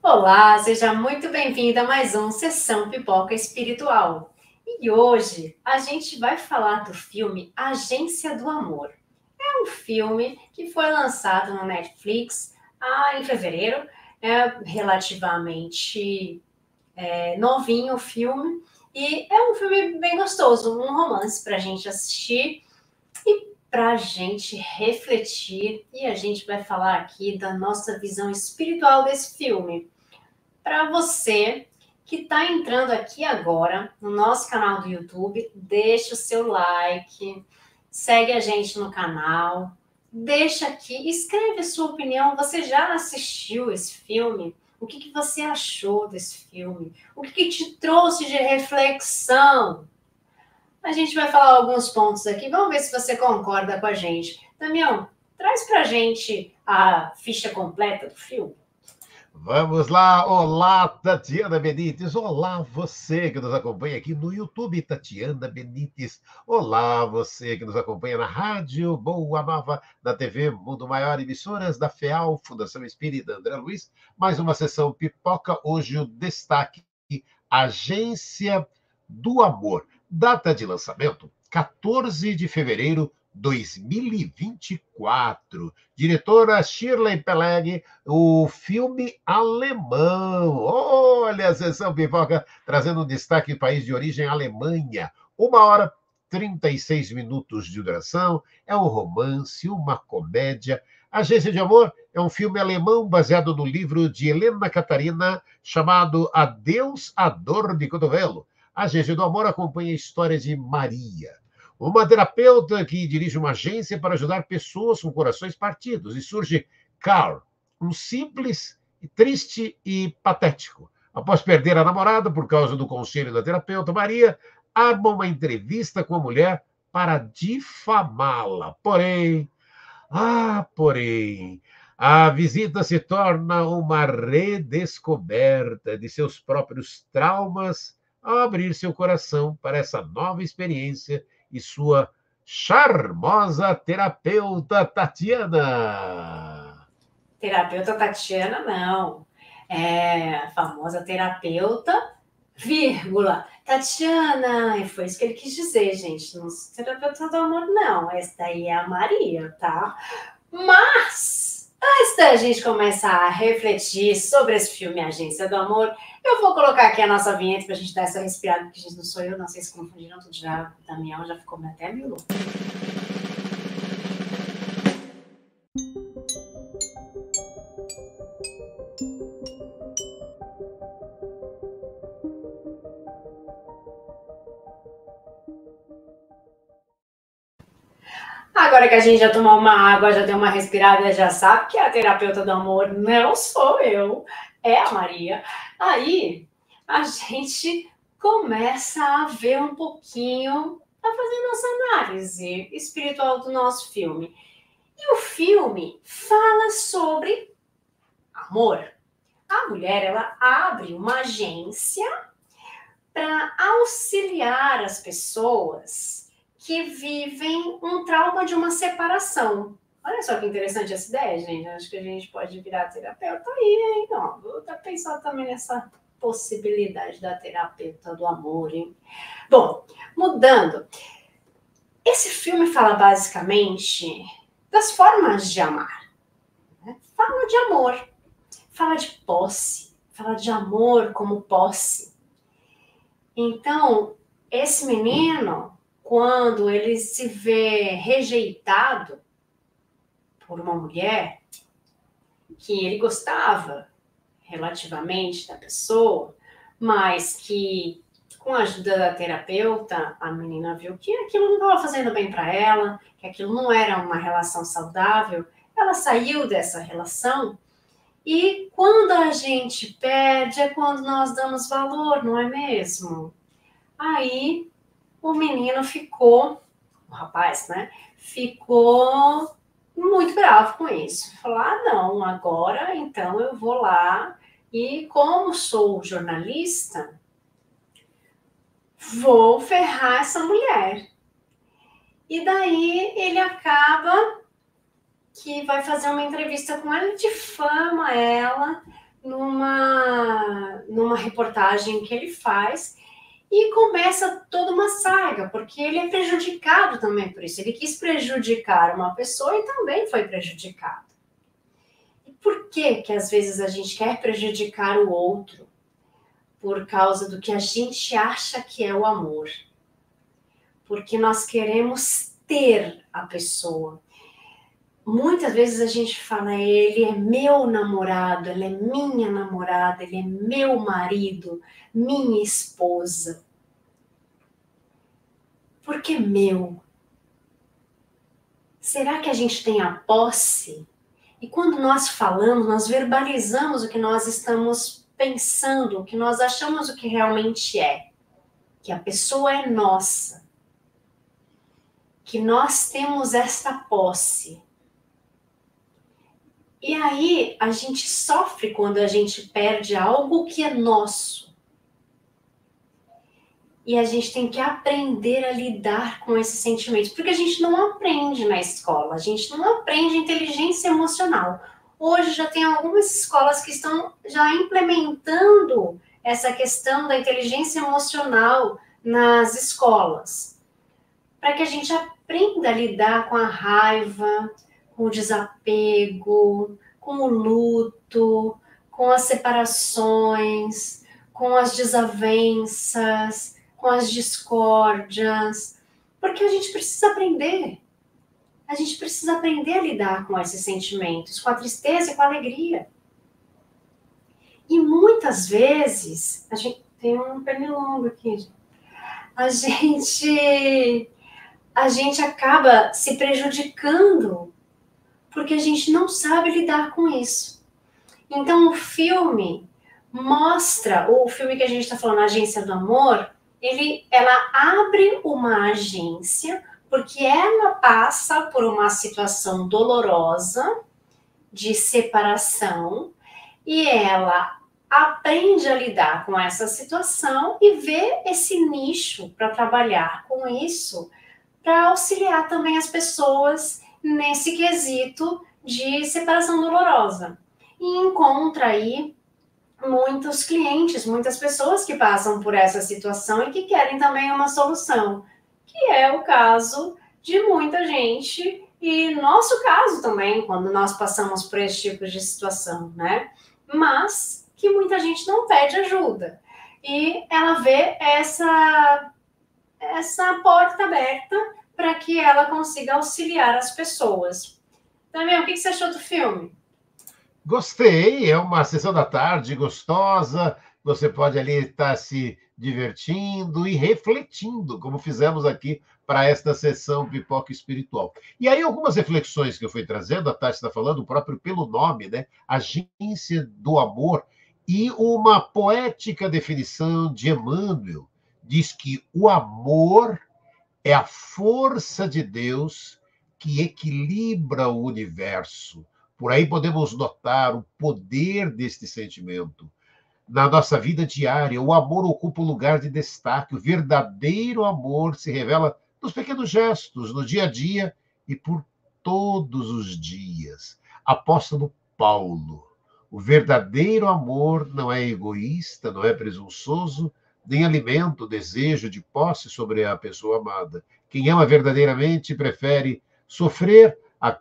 Olá, seja muito bem-vinda a mais um Sessão Pipoca Espiritual. E hoje a gente vai falar do filme Agência do Amor. É um filme que foi lançado no Netflix em fevereiro, relativamente novinho o filme, e é um filme bem gostoso, um romance para a gente assistir e para a gente refletir, e a gente vai falar aqui da nossa visão espiritual desse filme. Para você que está entrando aqui agora no nosso canal do YouTube, deixa o seu like, segue a gente no canal, deixa aqui, escreve a sua opinião. Você já assistiu esse filme? O que você achou desse filme? O que te trouxe de reflexão? A gente vai falar alguns pontos aqui, vamos ver se você concorda com a gente. Damião, traz para a gente a ficha completa do filme. Vamos lá, olá Tatiana Benites, olá você que nos acompanha aqui no YouTube, Tatiana Benites, olá você que nos acompanha na rádio Boa Nova, na TV Mundo Maior, emissoras da FEAL, Fundação Espírita André Luiz, mais uma sessão pipoca, hoje o destaque, Agência do Amor, data de lançamento, 14 de fevereiro 2024. Diretora Shirley Peleg, o filme alemão. Olha a sessão pipoca trazendo um destaque do país de origem, Alemanha. 1 hora 36 minutos de duração. É um romance, uma comédia. Agência de Amor é um filme alemão baseado no livro de Helena Catarina chamado Adeus à Dor de Cotovelo. A Agência do Amor acompanha a história de Maria, uma terapeuta que dirige uma agência para ajudar pessoas com corações partidos. E surge Carl, um simples, triste e patético. Após perder a namorada por causa do conselho da terapeuta, Maria arma uma entrevista com a mulher para difamá-la. Porém, a visita se torna uma redescoberta de seus próprios traumas ao abrir seu coração para essa nova experiência e sua charmosa terapeuta Tatiana. Terapeuta Tatiana, não. É a famosa terapeuta, vírgula, Tatiana. E foi isso que ele quis dizer, gente. Não sou terapeuta do amor, não. Essa daí é a Maria, tá? Mas, antes da gente começar a refletir sobre esse filme Agência do Amor, eu vou colocar aqui a nossa vinheta pra gente dar essa respirada, porque a gente não sou eu, não sei se confundiram tudo já. O Damião já ficou até meio louco. Agora que a gente já tomou uma água, já deu uma respirada, já sabe que a terapeuta do amor não sou eu, é a Maria. Aí a gente começa a ver um pouquinho, a fazer nossa análise espiritual do nosso filme. E o filme fala sobre amor. A mulher, ela abre uma agência para auxiliar as pessoas que vivem um trauma de uma separação. Olha só que interessante essa ideia, gente. Acho que a gente pode virar terapeuta aí, hein? Não, vou até pensar também nessa possibilidade da terapeuta do amor, hein? Bom, mudando. Esse filme fala basicamente das formas de amar. Né? Fala de amor, fala de posse, fala de amor como posse. Então, esse menino, quando ele se vê rejeitado por uma mulher que ele gostava relativamente da pessoa, mas que com a ajuda da terapeuta, a menina viu que aquilo não estava fazendo bem para ela, que aquilo não era uma relação saudável, ela saiu dessa relação. E quando a gente perde é quando nós damos valor, não é mesmo? Aí o menino ficou, o rapaz, né? Ficou muito bravo com isso. Falou, não, agora então eu vou lá e como sou jornalista, vou ferrar essa mulher. E daí ele acaba que vai fazer uma entrevista com ela, difama ela, numa reportagem que ele faz e começa toda uma saga, porque ele é prejudicado também por isso. Ele quis prejudicar uma pessoa e também foi prejudicado. E por que que às vezes a gente quer prejudicar o outro? Por causa do que a gente acha que é o amor. Porque nós queremos ter a pessoa. Muitas vezes a gente fala, ele é meu namorado, ela é minha namorada, ele é meu marido, minha esposa. Por que meu? Será que a gente tem a posse? E quando nós falamos, nós verbalizamos o que nós estamos pensando, o que nós achamos o que realmente é. Que a pessoa é nossa. Que nós temos esta posse. E aí a gente sofre quando a gente perde algo que é nosso. E a gente tem que aprender a lidar com esses sentimentos, porque a gente não aprende na escola, a gente não aprende inteligência emocional. Hoje já tem algumas escolas que estão já implementando essa questão da inteligência emocional nas escolas, para que a gente aprenda a lidar com a raiva, com o desapego, com o luto, com as separações, com as desavenças, com as discórdias, porque a gente precisa aprender. A gente precisa aprender a lidar com esses sentimentos, com a tristeza e com a alegria. E muitas vezes, a gente tem um pernilongo aqui, a gente acaba se prejudicando porque a gente não sabe lidar com isso. Então, o filme mostra, o filme que a gente está falando, a Agência do Amor, ela abre uma agência porque ela passa por uma situação dolorosa de separação e ela aprende a lidar com essa situação e vê esse nicho para trabalhar com isso, para auxiliar também as pessoas nesse quesito de separação dolorosa. E encontra aí muitos clientes, muitas pessoas que passam por essa situação e que querem também uma solução, que é o caso de muita gente e nosso caso também, quando nós passamos por esse tipo de situação, né? Mas que muita gente não pede ajuda. E ela vê essa porta aberta para que ela consiga auxiliar as pessoas. Também, o que você achou do filme? Gostei, é uma sessão da tarde gostosa, você pode ali estar se divertindo e refletindo, como fizemos aqui para esta sessão Pipoca Espiritual. E aí algumas reflexões que eu fui trazendo, a Tati está falando, o próprio pelo nome, né? Agência do Amor, e uma poética definição de Emmanuel, diz que o amor é a força de Deus que equilibra o universo. Por aí podemos notar o poder deste sentimento. Na nossa vida diária, o amor ocupa um lugar de destaque. O verdadeiro amor se revela nos pequenos gestos, no dia a dia e por todos os dias. Apóstolo Paulo. O verdadeiro amor não é egoísta, não é presunçoso, nem alimenta o desejo de posse sobre a pessoa amada. Quem ama verdadeiramente prefere sofrer a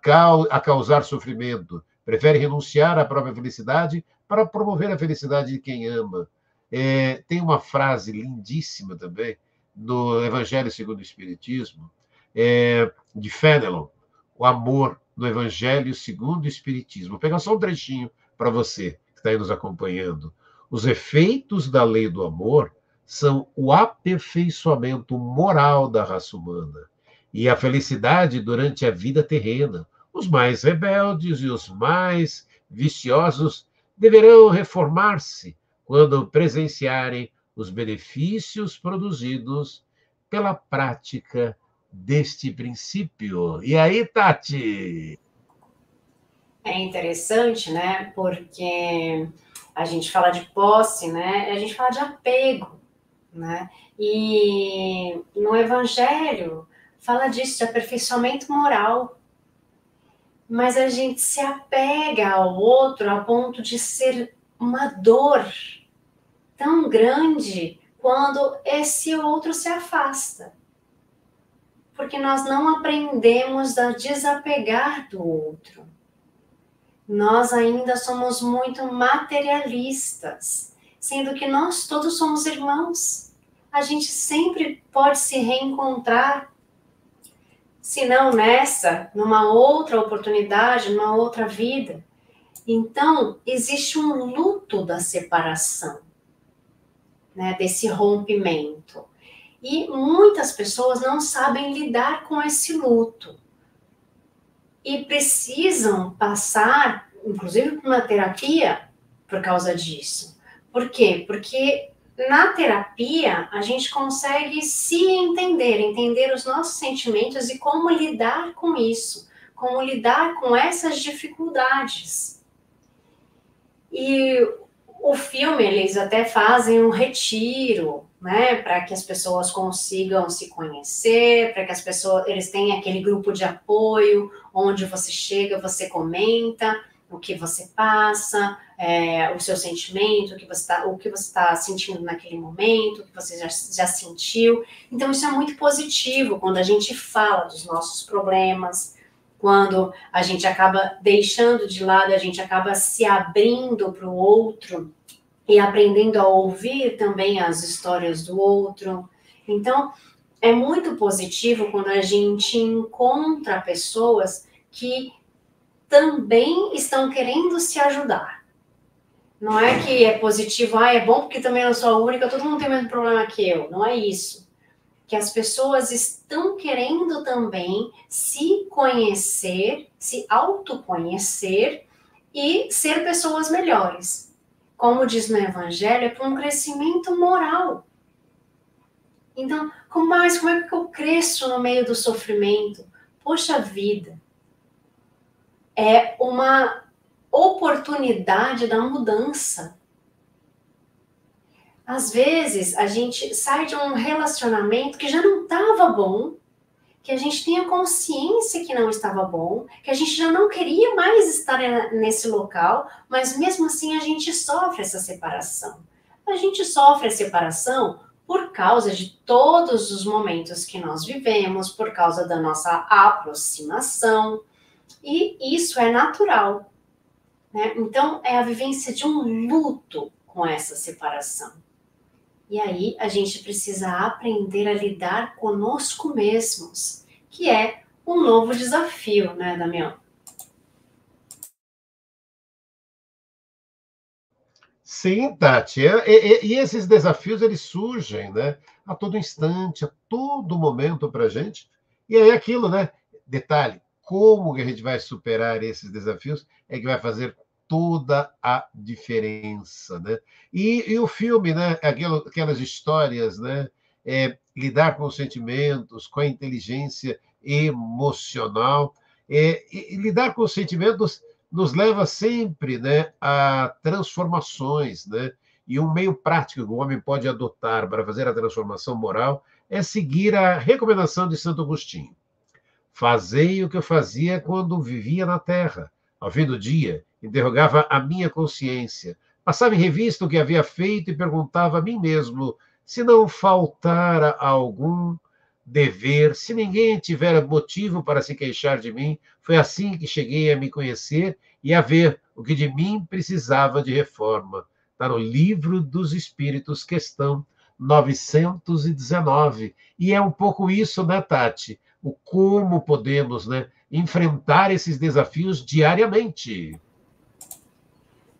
causar sofrimento, prefere renunciar à própria felicidade para promover a felicidade de quem ama. Tem uma frase lindíssima também no Evangelho segundo o Espiritismo, de Fenelon, o amor no Evangelho segundo o Espiritismo. Vou pegar só um trechinho para você que está aí nos acompanhando. Os efeitos da lei do amor são o aperfeiçoamento moral da raça humana e a felicidade durante a vida terrena. Os mais rebeldes e os mais viciosos deverão reformar-se quando presenciarem os benefícios produzidos pela prática deste princípio. E aí, Tati? É interessante, né? Porque a gente fala de posse, né? A gente fala de apego, né? E no Evangelho fala disso, de aperfeiçoamento moral. Mas a gente se apega ao outro a ponto de ser uma dor tão grande quando esse outro se afasta. Porque nós não aprendemos a desapegar do outro. Nós ainda somos muito materialistas, sendo que nós todos somos irmãos. A gente sempre pode se reencontrar, se não nessa, numa outra oportunidade, numa outra vida. Então, existe um luto da separação, né, desse rompimento. E muitas pessoas não sabem lidar com esse luto. E precisam passar, inclusive, por uma terapia por causa disso. Por quê? Porque na terapia a gente consegue se entender os nossos sentimentos e como lidar com isso, como lidar com essas dificuldades. E o filme, eles até fazem um retiro, né, para que as pessoas consigam se conhecer, para que as pessoas, eles tenham aquele grupo de apoio, onde você chega, você comenta o que você passa, o seu sentimento, o que você está sentindo naquele momento, o que você já sentiu. Então, isso é muito positivo quando a gente fala dos nossos problemas, quando a gente acaba deixando de lado, a gente acaba se abrindo para o outro e aprendendo a ouvir também as histórias do outro. Então, é muito positivo quando a gente encontra pessoas que também estão querendo se ajudar. Não é que é positivo, é bom porque também eu não sou a única, todo mundo tem o mesmo problema que eu. Não é isso. Que as pessoas estão querendo também se conhecer, se autoconhecer e ser pessoas melhores. Como diz no Evangelho, é para um crescimento moral. Então, como é que eu cresço no meio do sofrimento? Poxa vida, é uma oportunidade da mudança. Às vezes, a gente sai de um relacionamento que já não estava bom, que a gente tinha consciência que não estava bom, que a gente já não queria mais estar nesse local, mas mesmo assim a gente sofre essa separação. A gente sofre a separação por causa de todos os momentos que nós vivemos, por causa da nossa aproximação, e isso é natural, né? Então, é a vivência de um luto com essa separação. E aí a gente precisa aprender a lidar conosco mesmos, que é um novo desafio, né, Damião? Sim, Tati. E esses desafios, eles surgem, né? A todo instante, a todo momento para a gente. E aí aquilo, né? Detalhe, como que a gente vai superar esses desafios é que vai fazer toda a diferença, né? E o filme, né? Aquelas histórias, né? Lidar com os sentimentos, com a inteligência emocional, e lidar com os sentimentos nos leva sempre, né, a transformações, né? E um meio prático que o homem pode adotar para fazer a transformação moral é seguir a recomendação de Santo Agostinho. Fazei o que eu fazia quando vivia na terra. Ao fim do dia, interrogava a minha consciência, passava em revista o que havia feito e perguntava a mim mesmo se não faltara algum dever, se ninguém tivera motivo para se queixar de mim. Foi assim que cheguei a me conhecer e a ver o que de mim precisava de reforma. Está no Livro dos Espíritos, questão 919. E é um pouco isso, né, Tati? O como podemos, né, enfrentar esses desafios diariamente.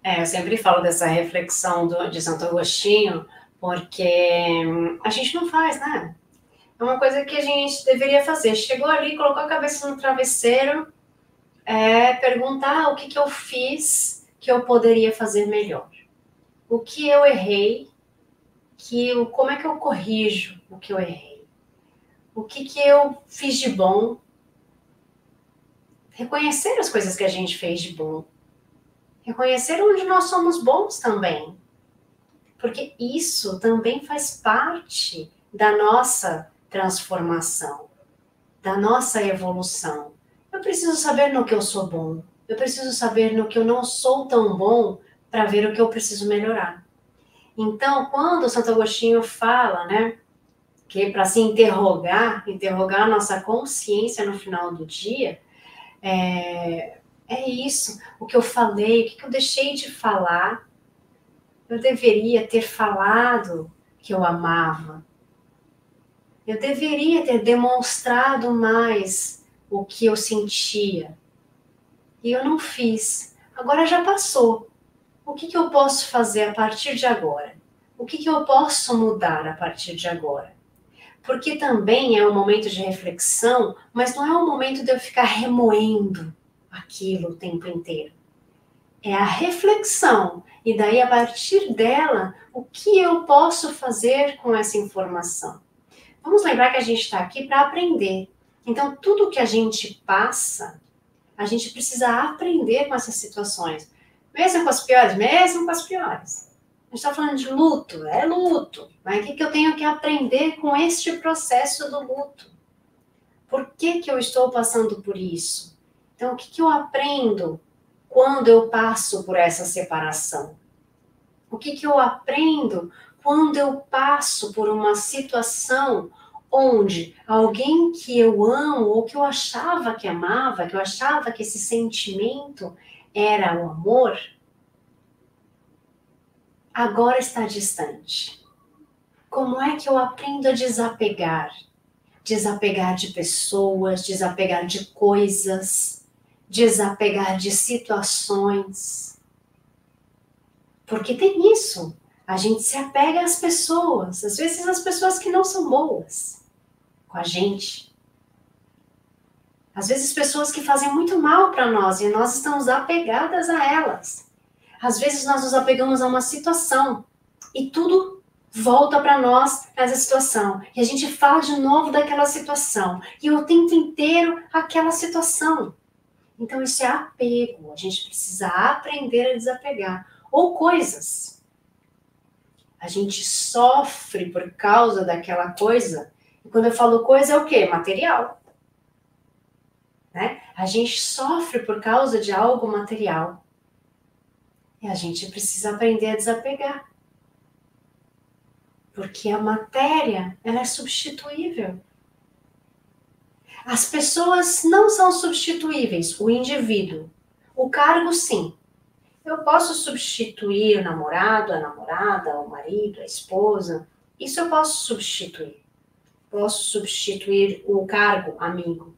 Eu sempre falo dessa reflexão de Santo Agostinho, porque a gente não faz, né? É uma coisa que a gente deveria fazer. Chegou ali, colocou a cabeça no travesseiro, perguntar o que eu fiz que eu poderia fazer melhor. O que eu errei, como é que eu corrijo o que eu errei? O que eu fiz de bom? Reconhecer as coisas que a gente fez de bom. Reconhecer onde nós somos bons também. Porque isso também faz parte da nossa transformação, da nossa evolução. Eu preciso saber no que eu sou bom. Eu preciso saber no que eu não sou tão bom para ver o que eu preciso melhorar. Então, quando o Santo Agostinho fala, né, que para se interrogar a nossa consciência no final do dia, é isso, o que eu falei, o que eu deixei de falar. Eu deveria ter falado que eu amava. Eu deveria ter demonstrado mais o que eu sentia. E eu não fiz. Agora já passou. O que eu posso fazer a partir de agora? O que eu posso mudar a partir de agora? Porque também é um momento de reflexão, mas não é um momento de eu ficar remoendo aquilo o tempo inteiro. É a reflexão. E daí, a partir dela, o que eu posso fazer com essa informação? Vamos lembrar que a gente está aqui para aprender. Então, tudo que a gente passa, a gente precisa aprender com essas situações. Mesmo com as piores? Mesmo com as piores. A gente está falando de luto, é luto. Mas o que eu tenho que aprender com este processo do luto? Por que eu estou passando por isso? Então, o que eu aprendo quando eu passo por essa separação? O que eu aprendo quando eu passo por uma situação onde alguém que eu amo ou que eu achava que amava, que eu achava que esse sentimento era o amor, agora está distante? Como é que eu aprendo a desapegar? Desapegar de pessoas, desapegar de coisas, desapegar de situações. Porque tem isso. A gente se apega às pessoas, às vezes as pessoas que não são boas com a gente. Às vezes pessoas que fazem muito mal para nós e nós estamos apegadas a elas. Às vezes nós nos apegamos a uma situação e tudo volta para nós nessa situação. E a gente fala de novo daquela situação. E o tempo inteiro aquela situação. Então isso é apego. A gente precisa aprender a desapegar. Ou coisas. A gente sofre por causa daquela coisa. E quando eu falo coisa, é o quê? Material. Né? A gente sofre por causa de algo material. E a gente precisa aprender a desapegar. Porque a matéria, ela é substituível. As pessoas não são substituíveis, o indivíduo. O cargo, sim. Eu posso substituir o namorado, a namorada, o marido, a esposa. Isso eu posso substituir. Posso substituir o cargo, amigo.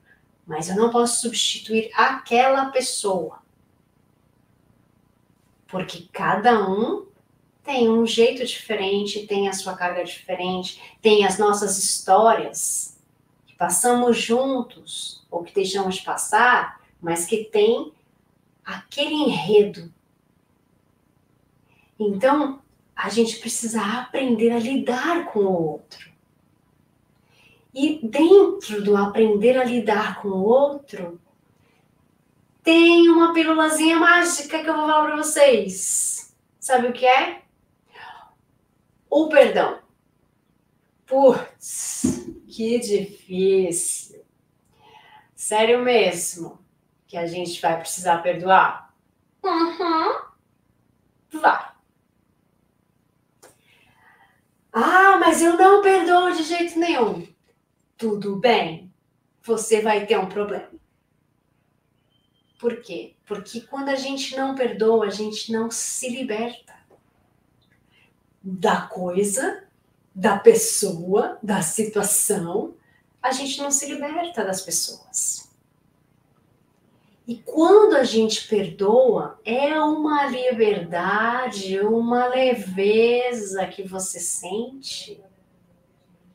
Mas eu não posso substituir aquela pessoa. Porque cada um tem um jeito diferente, tem a sua carga diferente, tem as nossas histórias que passamos juntos, ou que deixamos de passar, mas que tem aquele enredo. Então, a gente precisa aprender a lidar com o outro. E dentro do aprender a lidar com o outro, tem uma pílulazinha mágica que eu vou falar para vocês. Sabe o que é? O perdão. Putz, que difícil. Sério mesmo que a gente vai precisar perdoar? Vai. Ah, mas eu não perdoo de jeito nenhum. Tudo bem, você vai ter um problema. Por quê? Porque quando a gente não perdoa, a gente não se liberta da coisa, da pessoa, da situação. A gente não se liberta das pessoas. E quando a gente perdoa, é uma liberdade, uma leveza que você sente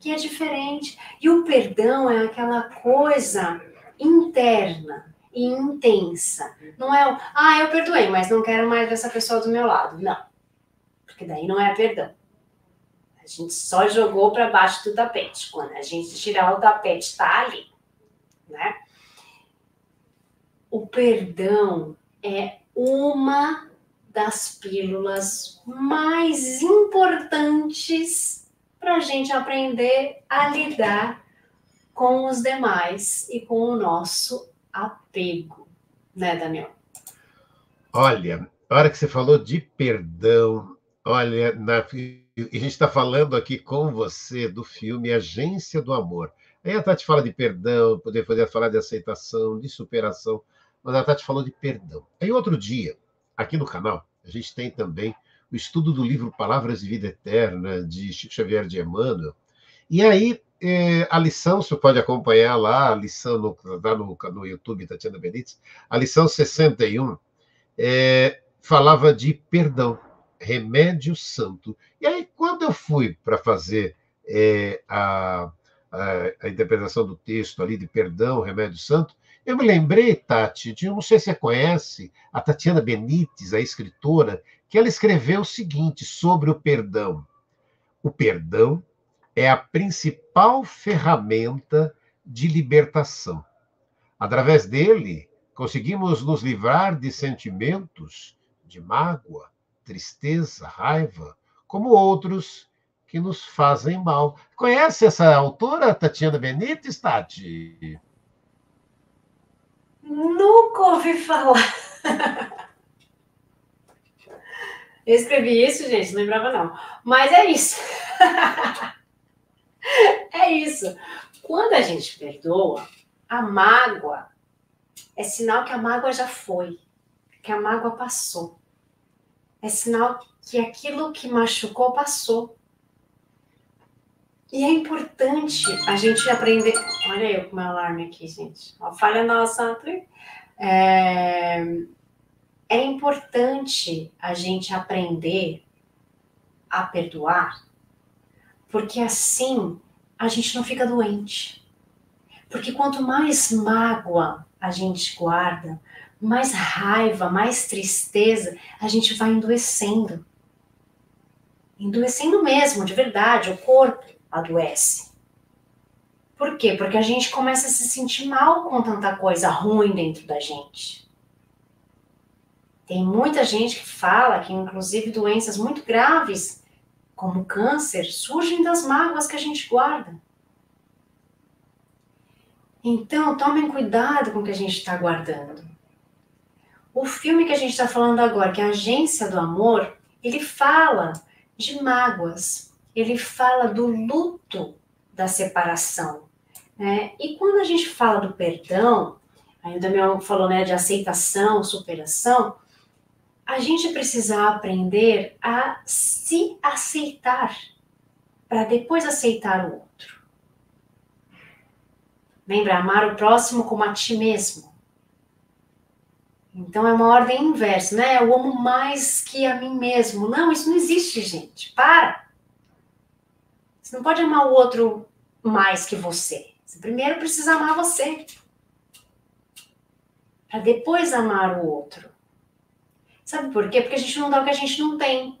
que é diferente. E o perdão é aquela coisa interna e intensa. Não é eu perdoei, mas não quero mais essa pessoa do meu lado. Não. Porque daí não é perdão. A gente só jogou para baixo do tapete. Quando a gente tirar o tapete, está ali. Né? O perdão é uma das pílulas mais importantes para a gente aprender a lidar com os demais e com o nosso apego, né, Daniel? Olha, A hora que você falou de perdão, olha, a gente está falando aqui com você do filme Agência do Amor. Aí a Tati fala de perdão, poder falar de aceitação, de superação, mas a Tati falou de perdão. Aí outro dia, aqui no canal, a gente tem também o estudo do livro Palavras de Vida Eterna, de Chico Xavier de Emmanuel. E aí, a lição, você pode acompanhar lá, a lição no YouTube, Tatiana Benítez, a lição 61, falava de perdão, remédio santo. E aí, quando eu fui para fazer a interpretação do texto ali de perdão, remédio santo, eu me lembrei, Tati, de, não sei se você conhece, a Tatiana Benítez, a escritora, que ela escreveu o seguinte sobre o perdão. O perdão é a principal ferramenta de libertação. Através dele, conseguimos nos livrar de sentimentos de mágoa, tristeza, raiva, como outros que nos fazem mal. Conhece essa autora, Tatiana Benítez, Tati? Nunca ouvi falar. Eu escrevi isso, gente, não lembrava não. Mas é isso. É isso. Quando a gente perdoa, a mágoa é sinal que a mágoa já foi, que a mágoa passou. É sinal que aquilo que machucou passou. E é importante a gente aprender. Olha eu com o meu alarme aqui, gente. Uma falha nossa. É importante a gente aprender a perdoar, porque assim a gente não fica doente. Porque quanto mais mágoa a gente guarda, mais raiva, mais tristeza, a gente vai endoecendo. Endoecendo mesmo, de verdade, o corpo adoece. Por quê? Porque a gente começa a se sentir mal com tanta coisa ruim dentro da gente. Tem muita gente que fala que, inclusive, doenças muito graves, como câncer, surgem das mágoas que a gente guarda. Então, tomem cuidado com o que a gente está guardando. O filme que a gente está falando agora, que é a Agência do Amor, ele fala de mágoas, ele fala do luto da separação. Né? E quando a gente fala do perdão, ainda meu falou, né, de aceitação, superação, a gente precisa aprender a se aceitar, para depois aceitar o outro. Lembra, amar o próximo como a ti mesmo. Então é uma ordem inversa, né? Eu amo mais que a mim mesmo. Não, isso não existe, gente. Para! Você não pode amar o outro mais que você. Você primeiro precisa amar você. Para depois amar o outro. Sabe por quê? Porque a gente não dá o que a gente não tem.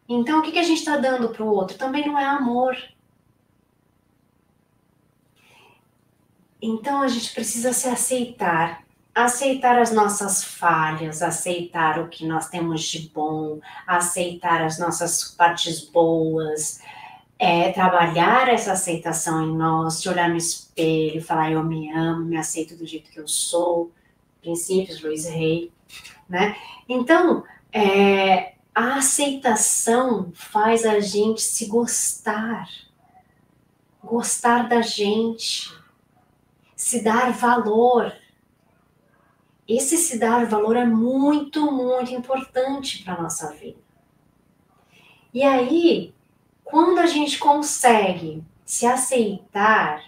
Então o que a gente está dando para o outro? Também não é amor. Então a gente precisa se aceitar. Aceitar as nossas falhas, aceitar o que nós temos de bom, aceitar as nossas partes boas, trabalhar essa aceitação em nós, se olhar no espelho, falar eu me amo, me aceito do jeito que eu sou, princípios Luiz Hay, né? Então, a aceitação faz a gente se gostar da gente, se dar valor. Esse se dar valor é muito, muito importante para a nossa vida. E aí, quando a gente consegue se aceitar,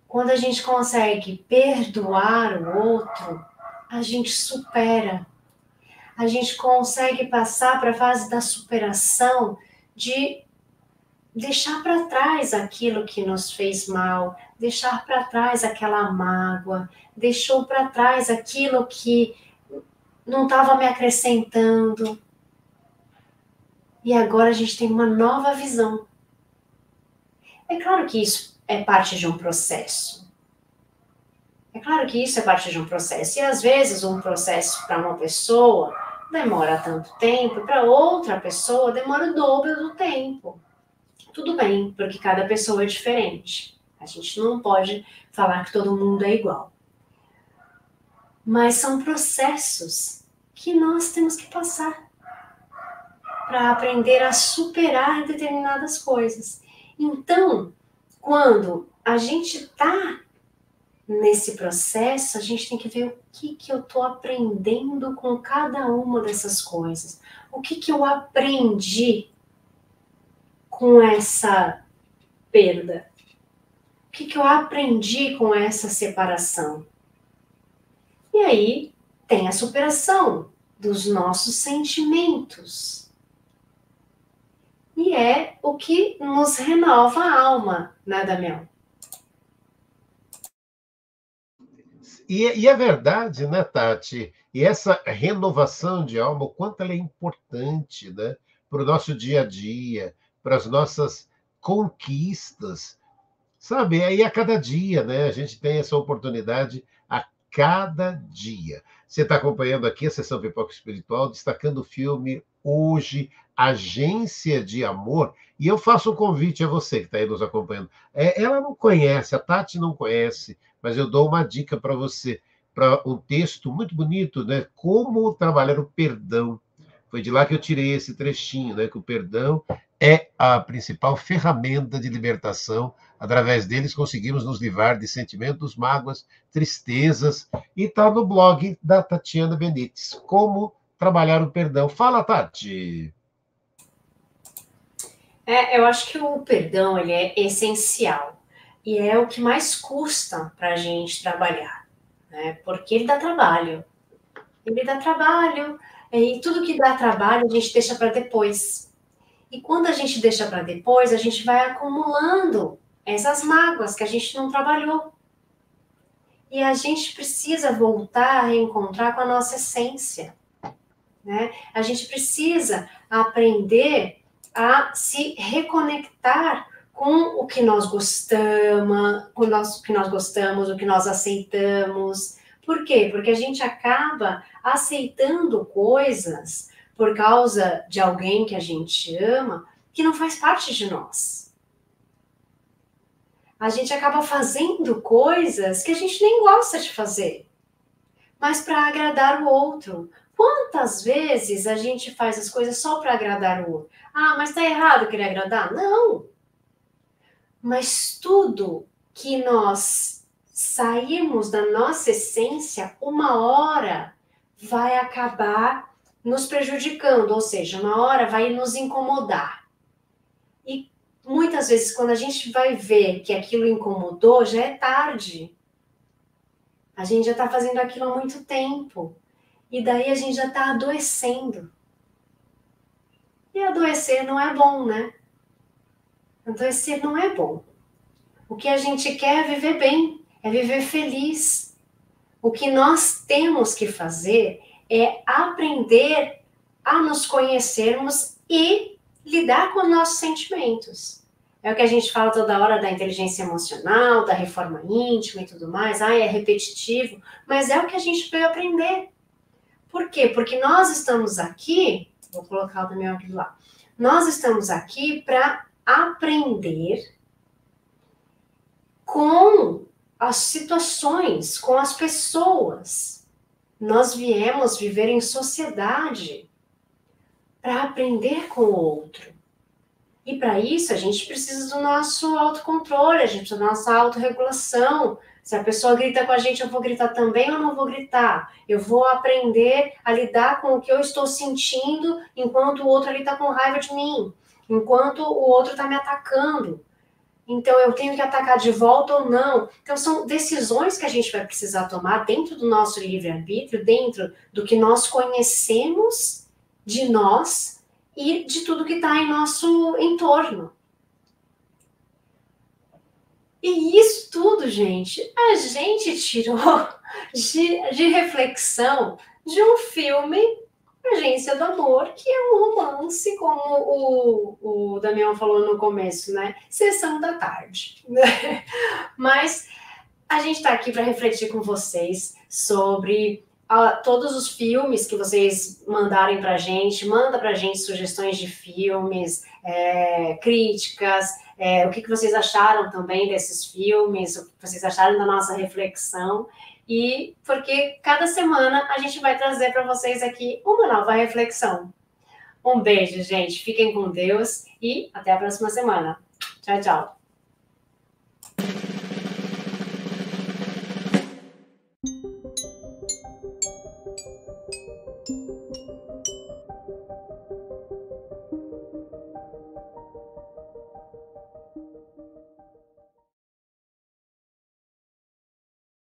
quando a gente consegue perdoar o outro, a gente supera. A gente consegue passar para a fase da superação, de deixar para trás aquilo que nos fez mal, deixar para trás aquela mágoa, deixou para trás aquilo que não estava me acrescentando. E agora a gente tem uma nova visão. É claro que isso é parte de um processo. É claro que isso é parte de um processo. E às vezes um processo para uma pessoa demora tanto tempo, para outra pessoa demora o dobro do tempo. Tudo bem, porque cada pessoa é diferente. A gente não pode falar que todo mundo é igual. mas são processos que nós temos que passar para aprender a superar determinadas coisas. Então, quando a gente está nesse processo, a gente tem que ver o que eu estou aprendendo com cada uma dessas coisas. O que eu aprendi com essa perda? O que eu aprendi com essa separação? E aí tem a superação dos nossos sentimentos. E é o que nos renova a alma, né, Damião? E é verdade, né, Tati? E essa renovação de alma, o quanto ela é importante, né, para o nosso dia a dia, para as nossas conquistas, sabe? Aí a cada dia, né? A gente tem essa oportunidade a cada dia. Você está acompanhando aqui a Sessão Pipoca Espiritual, destacando o filme hoje, Agência de Amor. E eu faço um convite a você que está aí nos acompanhando. Ela não conhece, a Tati não conhece, mas eu dou uma dica para você, para um texto muito bonito, né? Como trabalhar o perdão. Foi de lá que eu tirei esse trechinho, né? Que o perdão é a principal ferramenta de libertação. Através deles, conseguimos nos livrar de sentimentos, mágoas, tristezas. E está no blog da Tatiana Benites. Como trabalhar o perdão. Fala, Tati! Eu acho que o perdão ele é essencial. E é o que mais custa para a gente trabalhar. Né? Porque ele dá trabalho. Ele dá trabalho. E tudo que dá trabalho, a gente deixa para depois. E quando a gente deixa para depois, a gente vai acumulando essas mágoas que a gente não trabalhou. E a gente precisa voltar a reencontrar com a nossa essência. Né? A gente precisa aprender a se reconectar com o que nós gostamos, o que nós aceitamos. Por quê? Porque a gente acaba aceitando coisas por causa de alguém que a gente ama que não faz parte de nós. A gente acaba fazendo coisas que a gente nem gosta de fazer, mas para agradar o outro. Quantas vezes a gente faz as coisas só para agradar o outro? Ah, mas está errado querer agradar? Não. Mas tudo que nós sairmos da nossa essência, uma hora vai acabar nos prejudicando, ou seja, uma hora vai nos incomodar. E muitas vezes, quando a gente vai ver que aquilo incomodou, já é tarde. A gente já está fazendo aquilo há muito tempo. E daí a gente já está adoecendo. E adoecer não é bom, né? Adoecer não é bom. O que a gente quer é viver bem, é viver feliz. O que nós temos que fazer é aprender a nos conhecermos e lidar com os nossos sentimentos. É o que a gente fala toda hora da inteligência emocional, da reforma íntima e tudo mais. É repetitivo, mas é o que a gente veio aprender. Por quê? Porque nós estamos aqui, vou colocar o Damião aqui do lado, nós estamos aqui para aprender com as situações, com as pessoas. Nós viemos viver em sociedade para aprender com o outro. E para isso a gente precisa do nosso autocontrole, a gente precisa da nossa autorregulação. Se a pessoa grita com a gente, eu vou gritar também ou não vou gritar? Eu vou aprender a lidar com o que eu estou sentindo enquanto o outro ali está com raiva de mim, enquanto o outro está me atacando. Então, eu tenho que atacar de volta ou não? Então, são decisões que a gente vai precisar tomar dentro do nosso livre-arbítrio, dentro do que nós conhecemos de nós e de tudo que está em nosso entorno. E isso tudo, gente, a gente tirou de reflexão de um filme, Agência do Amor, que é um romance, como o Damião falou no começo, né? Sessão da tarde. Mas a gente está aqui para refletir com vocês sobre todos os filmes que vocês mandarem para a gente. Manda para a gente sugestões de filmes, críticas, o que vocês acharam também desses filmes, o que vocês acharam da nossa reflexão. e porque cada semana a gente vai trazer para vocês aqui uma nova reflexão. Um beijo, gente. Fiquem com Deus e até a próxima semana. Tchau, tchau.